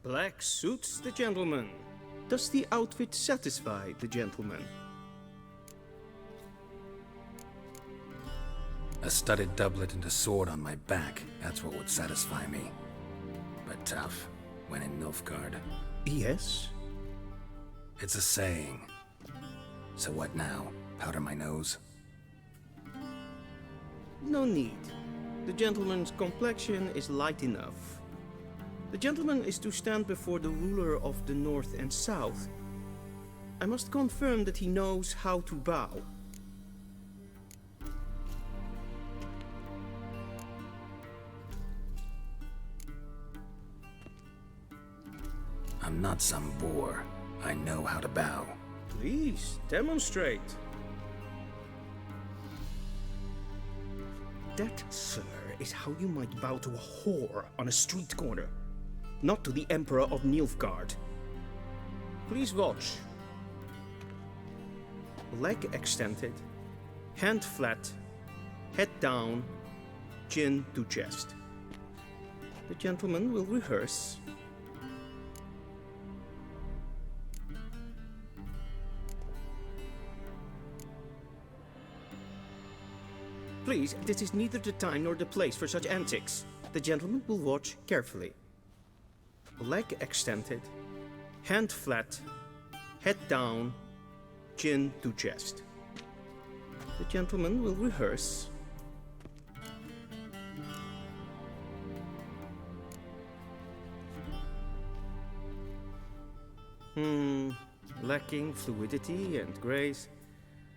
Black suits the gentleman. Does the outfit satisfy the gentleman? A studded doublet and a sword on my back, that's what would satisfy me. But tough, when in Nilfgaard. Yes. It's a saying. So what now? Powder my nose? No need. The gentleman's complexion is light enough. The gentleman is to stand before the ruler of the North and South. I must confirm that he knows how to bow. I'm not some boor. I know how to bow. Please, demonstrate. That, sir, is how you might bow to a whore on a street corner. Not to the Emperor of Nilfgaard. Please watch. Leg extended, hand flat, head down, chin to chest. The gentleman will rehearse. Please, this is neither the time nor the place for such antics. The gentleman will watch carefully. Leg extended, hand flat, head down, chin to chest. The gentleman will rehearse. Lacking fluidity and grace.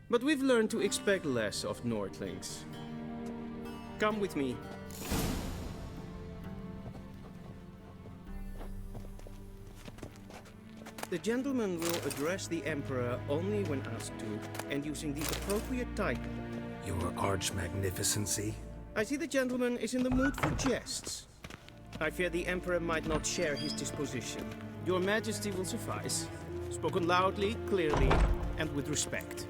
But we've learned to expect less of Nordlings. Come with me. The gentleman will address the Emperor only when asked to, and using the appropriate title. Your arch-magnificency? I see the gentleman is in the mood for jests. I fear the Emperor might not share his disposition. Your Majesty will suffice. Spoken loudly, clearly, and with respect.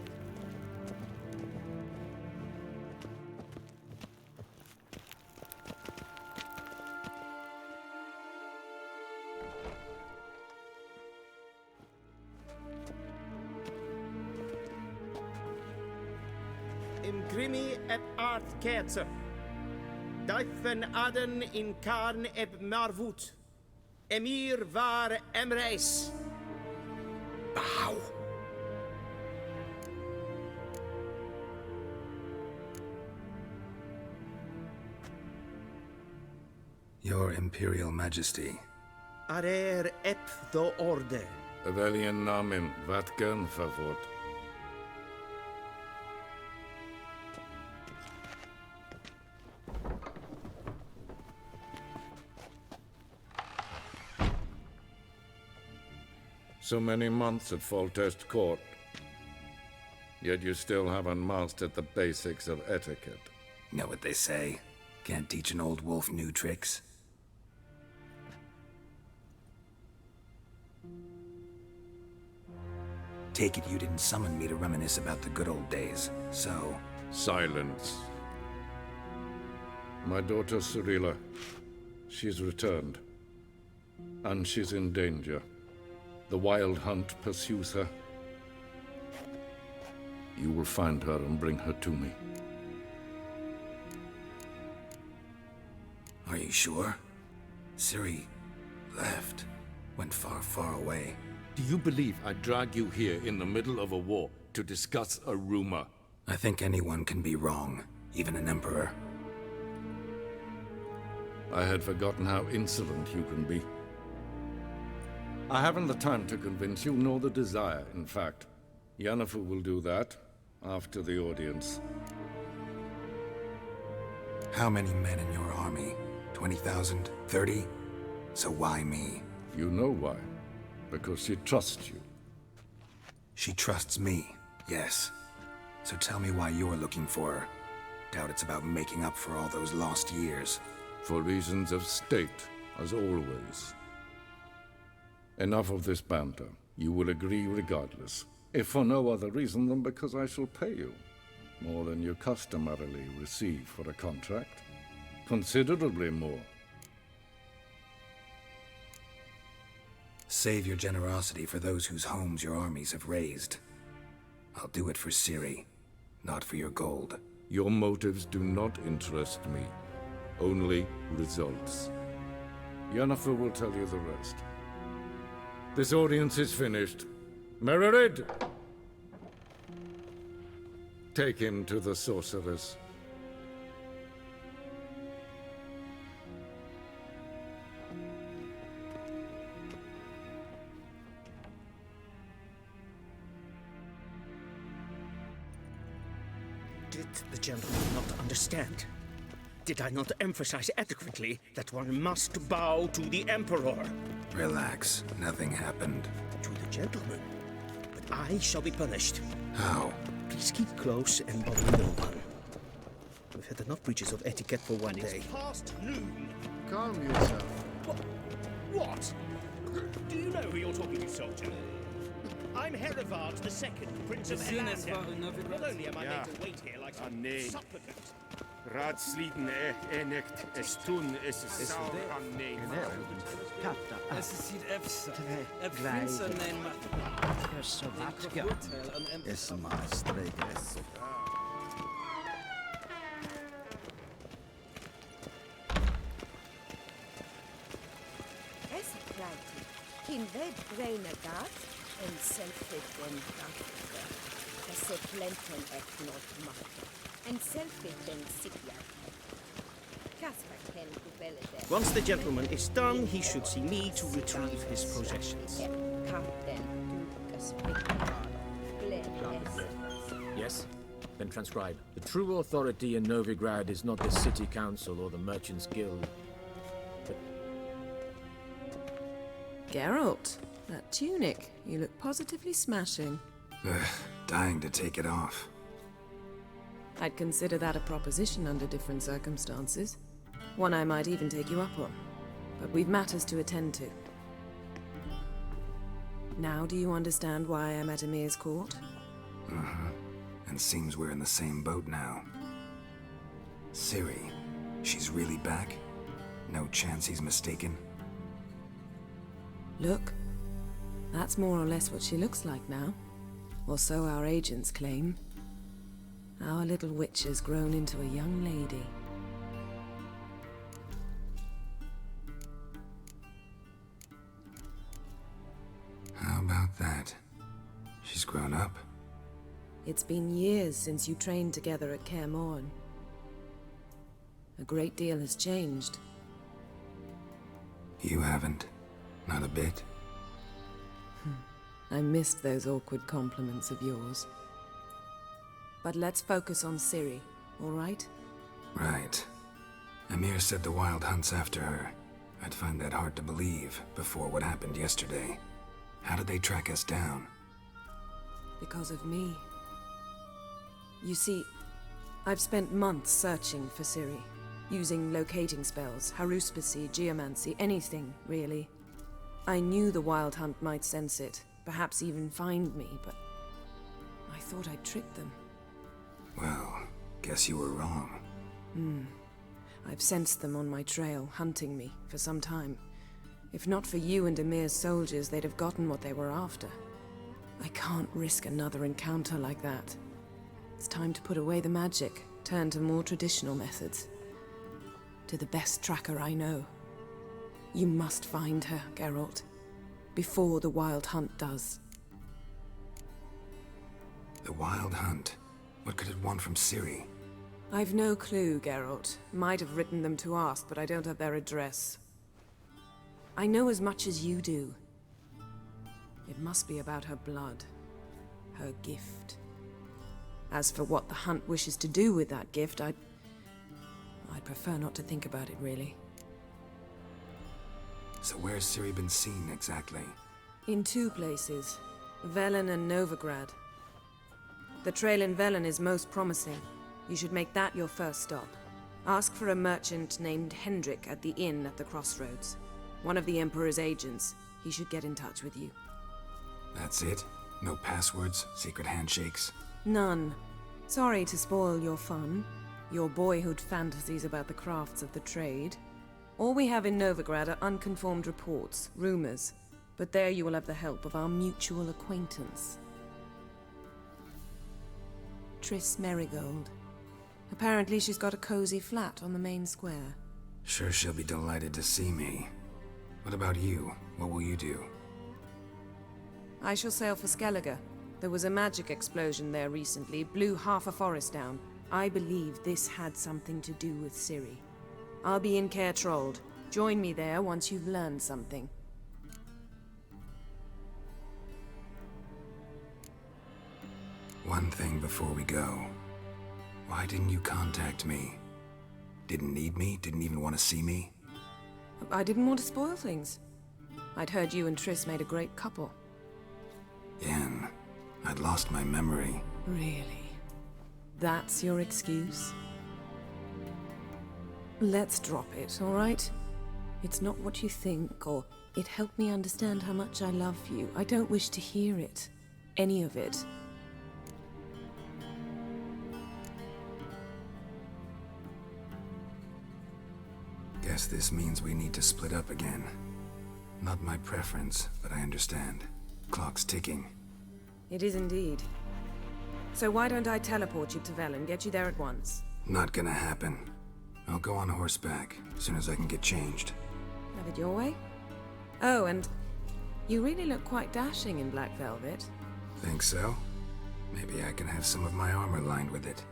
Imgrimi et art ketzer. Daifen aden in karn eb marvut. Emir var emreis. Bow! Your Imperial Majesty. Arer ep do orde. Weljen namen vatken favort. So many months at Foltest Court, yet you still haven't mastered the basics of etiquette. Know what they say? Can't teach an old wolf new tricks. Take it you didn't summon me to reminisce about the good old days, so... Silence. My daughter Cirilla, she's returned. And she's in danger. The Wild Hunt pursues her. You will find her and bring her to me. Are you sure? Ciri left. Went far, far away. Do you believe I drag you here in the middle of a war to discuss a rumor? I think anyone can be wrong, even an emperor. I had forgotten how insolent you can be. I haven't the time to convince you, nor the desire, in fact. Yennefer will do that after the audience. How many men in your army? 20,000? 30? So why me? You know why. Because she trusts you. She trusts me, yes. So tell me why you're looking for her. Doubt it's about making up for all those lost years. For reasons of state, as always. Enough of this banter. You will agree regardless. If for no other reason than because I shall pay you. More than you customarily receive for a contract. Considerably more. Save your generosity for those whose homes your armies have razed. I'll do it for Ciri, not for your gold. Your motives do not interest me. Only results. Yennefer will tell you the rest. This audience is finished. Mererid! Take him to the sorceress. Did the gentleman not understand? Did I not emphasize adequately that one must bow to the Emperor? Relax. Nothing happened. To the gentleman. But I shall be punished. How? Please keep close and bother no one. We've had enough breaches of etiquette for one day. It's past noon. Calm yourself. What? Do you know who you're talking to, soldier? I'm Herivard II, Prince of Elander. Not only am I made to wait here like some supplicant. Raadsliden enikt estun is saur han neem. Es ziet Ep Finster neem Is maar streekres. Es praten. In ved breina gat en selfit den dagte. Es se plenten et not machte. En selfit den sikja. Kasper ken kubelle. Once the gentleman is done, he should see me to retrieve his possessions. Kapten dukas Yes? Then transcribe. The true authority in Novigrad is not the city council or the merchants guild. Geralt, that tunic. You look positively smashing. Dying to take it off. I'd consider that a proposition under different circumstances. One I might even take you up on. But we've matters to attend to. Now do you understand why I'm at Emir's court? And seems we're in the same boat now. Ciri, she's really back? No chance he's mistaken? Look, that's more or less what she looks like now. Or so our agents claim. Our little witch has grown into a young lady. How about that? She's grown up. It's been years since you trained together at Kaer Morhen. A great deal has changed. You haven't. Not a bit. I missed those awkward compliments of yours. But let's focus on Ciri, all right? Right. Emir said the Wild Hunt's after her. I'd find that hard to believe before what happened yesterday. How did they track us down? Because of me. You see, I've spent months searching for Ciri, using locating spells, haruspicy, geomancy, anything, really. I knew the Wild Hunt might sense it, perhaps even find me, but I thought I'd tricked them. Well, guess you were wrong. I've sensed them on my trail, hunting me, for some time. If not for you and Emir's soldiers, they'd have gotten what they were after. I can't risk another encounter like that. It's time to put away the magic, turn to more traditional methods. To the best tracker I know. You must find her, Geralt. Before the Wild Hunt does. The Wild Hunt? What could it want from Ciri? I've no clue, Geralt. Might have written them to ask, but I don't have their address. I know as much as you do. It must be about her blood. Her gift. As for what the Hunt wishes to do with that gift, I'd prefer not to think about it, really. So where's Ciri been seen, exactly? In two places. Velen and Novigrad. The trail in Velen is most promising. You should make that your first stop. Ask for a merchant named Hendrik at the inn at the crossroads. One of the Emperor's agents. He should get in touch with you. That's it? No passwords? Secret handshakes? None. Sorry to spoil your fun, your boyhood fantasies about the crafts of the trade. All we have in Novigrad are unconfirmed reports, rumors. But there you will have the help of our mutual acquaintance. Triss Merigold. Apparently she's got a cozy flat on the main square. Sure she'll be delighted to see me. What about you? What will you do? I shall sail for Skellige. There was a magic explosion there recently, blew half a forest down. I believe this had something to do with Ciri. I'll be in Caer Trolde. Join me there once you've learned something. One thing before we go. Why didn't you contact me? Didn't need me? Didn't even want to see me? I didn't want to spoil things. I'd heard you and Triss made a great couple. Yen, I'd lost my memory. Really? That's your excuse? Let's drop it, all right? It's not what you think, or it helped me understand how much I love you. I don't wish to hear it. Any of it. Guess this means we need to split up again. Not my preference, but I understand. Clock's ticking. It is indeed. So why don't I teleport you to Velen, get you there at once? Not gonna happen. I'll go on horseback, as soon as I can get changed. Have it your way? Oh, and you really look quite dashing in black velvet. Think so? Maybe I can have some of my armor lined with it.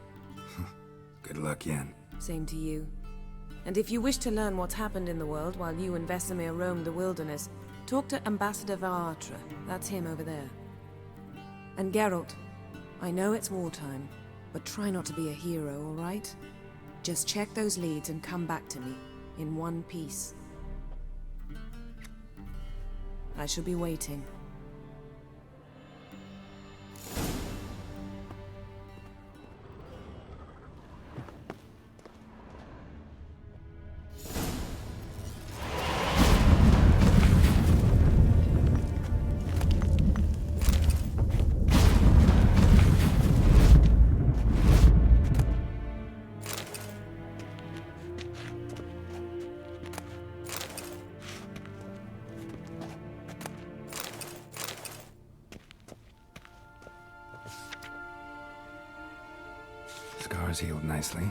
Good luck, Yen. Same to you. And if you wish to learn what's happened in the world while you and Vesemir roamed the wilderness, talk to Ambassador Varatra. That's him over there. And Geralt, I know it's wartime, but try not to be a hero, all right? Just check those leads and come back to me, in one piece. I shall be waiting. Scars healed nicely.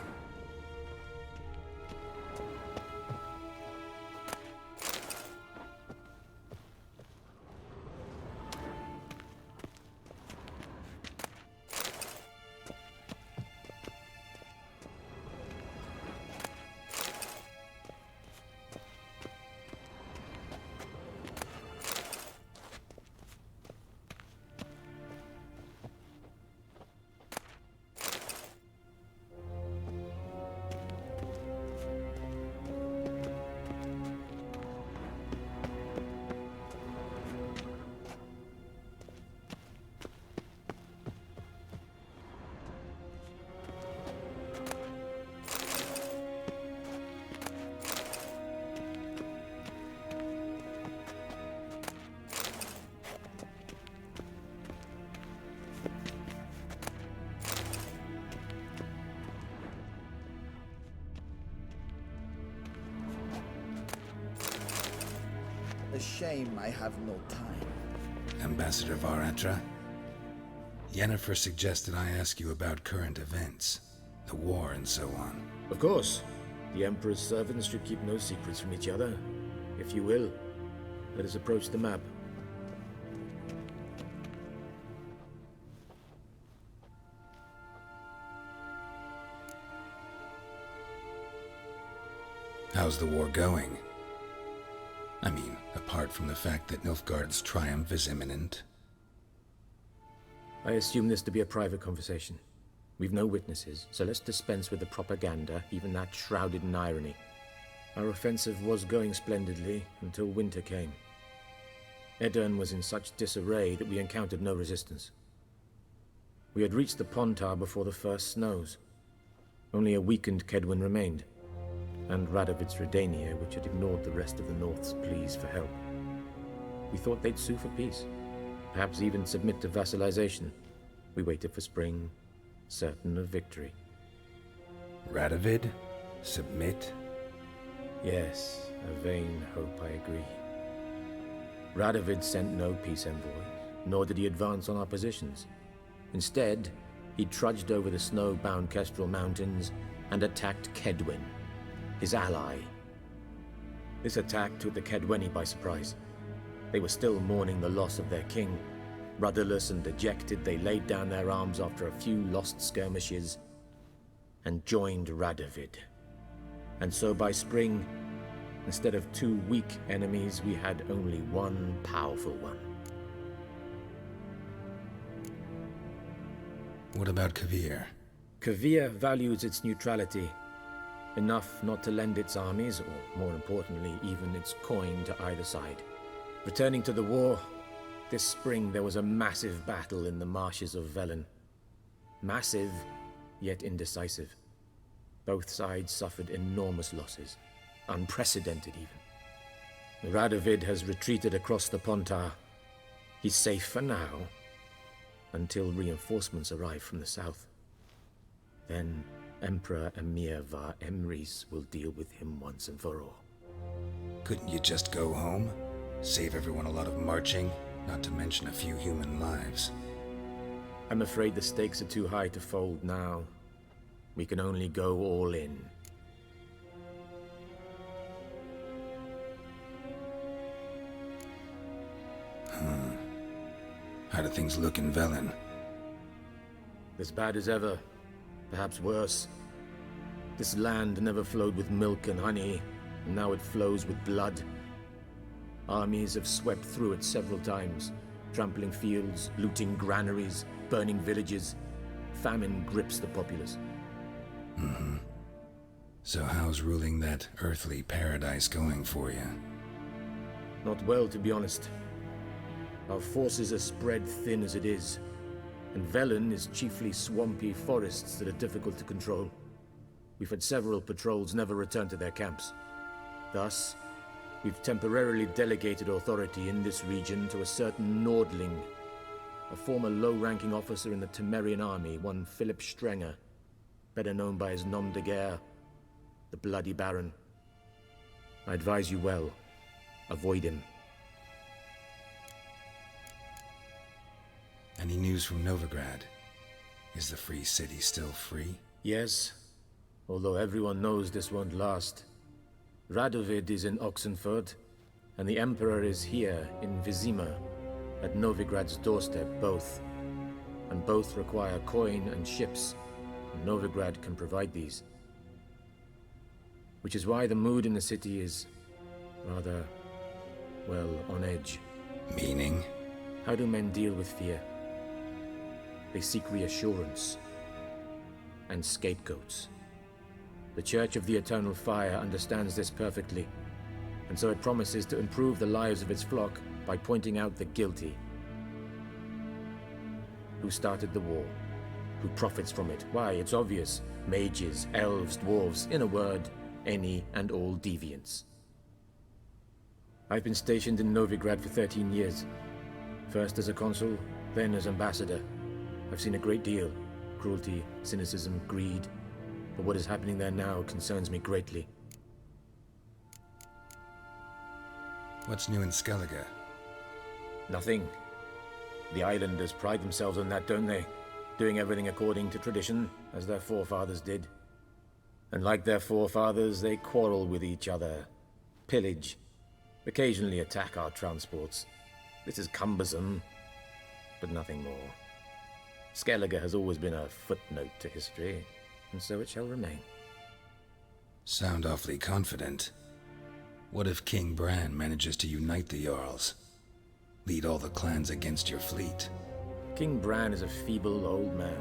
A shame I have no time. Ambassador Varatra? Yennefer suggested I ask you about current events, the war and so on. Of course. The Emperor's servants should keep no secrets from each other. If you will, let us approach the map. How's the war going? I mean, apart from the fact that Nilfgaard's triumph is imminent. I assume this to be a private conversation. We've no witnesses, so let's dispense with the propaganda, even that shrouded in irony. Our offensive was going splendidly until winter came. Edirn was in such disarray that we encountered no resistance. We had reached the Pontar before the first snows. Only a weakened Kedwin remained, and Radovid's Redania, which had ignored the rest of the North's pleas for help. We thought they'd sue for peace, perhaps even submit to vassalization. We waited for spring, certain of victory. Radovid? Submit? Yes, a vain hope, I agree. Radovid sent no peace envoys, nor did he advance on our positions. Instead, he trudged over the snow-bound Kestrel Mountains and attacked Kedwen, his ally. This attack took the Kedweni by surprise. They were still mourning the loss of their king. Rudderless and dejected, they laid down their arms after a few lost skirmishes and joined Radovid. And so by spring, instead of 2 weak enemies, we had only one powerful one. What about Kavir? Kavir values its neutrality, enough not to lend its armies, or more importantly, even its coin to either side. Returning to the war, this spring there was a massive battle in the marshes of Velen. Massive, yet indecisive. Both sides suffered enormous losses, unprecedented even. Radovid has retreated across the Pontar. He's safe for now, until reinforcements arrive from the south. Then Emperor Emir Var Emrys will deal with him once and for all. Couldn't you just go home? Save everyone a lot of marching, not to mention a few human lives. I'm afraid the stakes are too high to fold now. We can only go all in. How do things look in Velen? As bad as ever, perhaps worse. This land never flowed with milk and honey, and now it flows with blood. Armies have swept through it several times, trampling fields, looting granaries, burning villages. Famine grips the populace. So how's ruling that earthly paradise going for you? Not well, to be honest. Our forces are spread thin as it is, and Velen is chiefly swampy forests that are difficult to control. We've had several patrols never return to their camps. Thus, we've temporarily delegated authority in this region to a certain Nordling, a former low-ranking officer in the Temerian army, one Philip Strenger, better known by his nom de guerre, the Bloody Baron. I advise you well, avoid him. Any news from Novigrad? Is the free city still free? Yes, although everyone knows this won't last. Radovid is in Oxenfurt, and the Emperor is here in Vizima, at Novigrad's doorstep, both. And both require coin and ships, and Novigrad can provide these. Which is why the mood in the city is rather, well, on edge. Meaning? How do men deal with fear? They seek reassurance and scapegoats. The Church of the Eternal Fire understands this perfectly, and so it promises to improve the lives of its flock by pointing out the guilty. Who started the war? Who profits from it? Why, it's obvious. Mages, elves, dwarves, in a word, any and all deviants. I've been stationed in Novigrad for 13 years. First as a consul, then as ambassador. I've seen a great deal. Cruelty, cynicism, greed. But what is happening there now concerns me greatly. What's new in Skellige? Nothing. The islanders pride themselves on that, don't they? Doing everything according to tradition, as their forefathers did. And like their forefathers, they quarrel with each other, pillage, occasionally attack our transports. This is cumbersome, but nothing more. Skellige has always been a footnote to history, and so it shall remain. Sound awfully confident. What if King Bran manages to unite the Jarls? Lead all the clans against your fleet? King Bran is a feeble old man.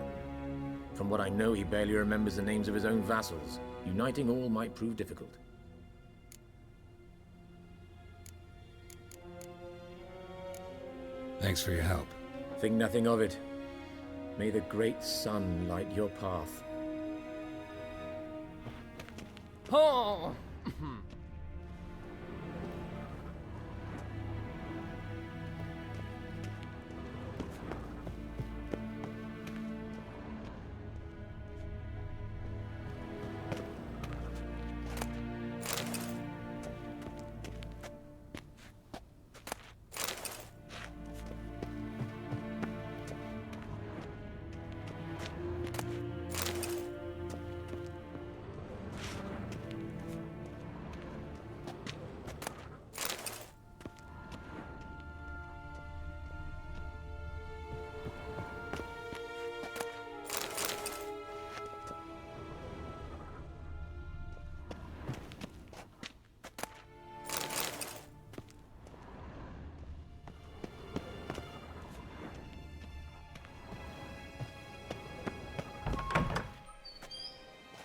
From what I know, he barely remembers the names of his own vassals. Uniting all might prove difficult. Thanks for your help. Think nothing of it. May the great sun light your path. Oh!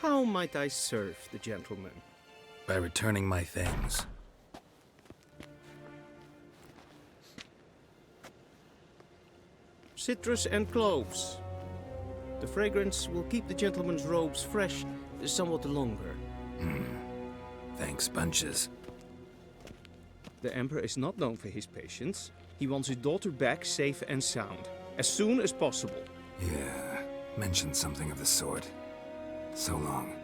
How might I serve the gentleman? By returning my things. Citrus and cloves. The fragrance will keep the gentleman's robes fresh somewhat longer. Thanks, bunches. The Emperor is not known for his patience. He wants his daughter back safe and sound, as soon as possible. Yeah, mentioned something of the sort. So long.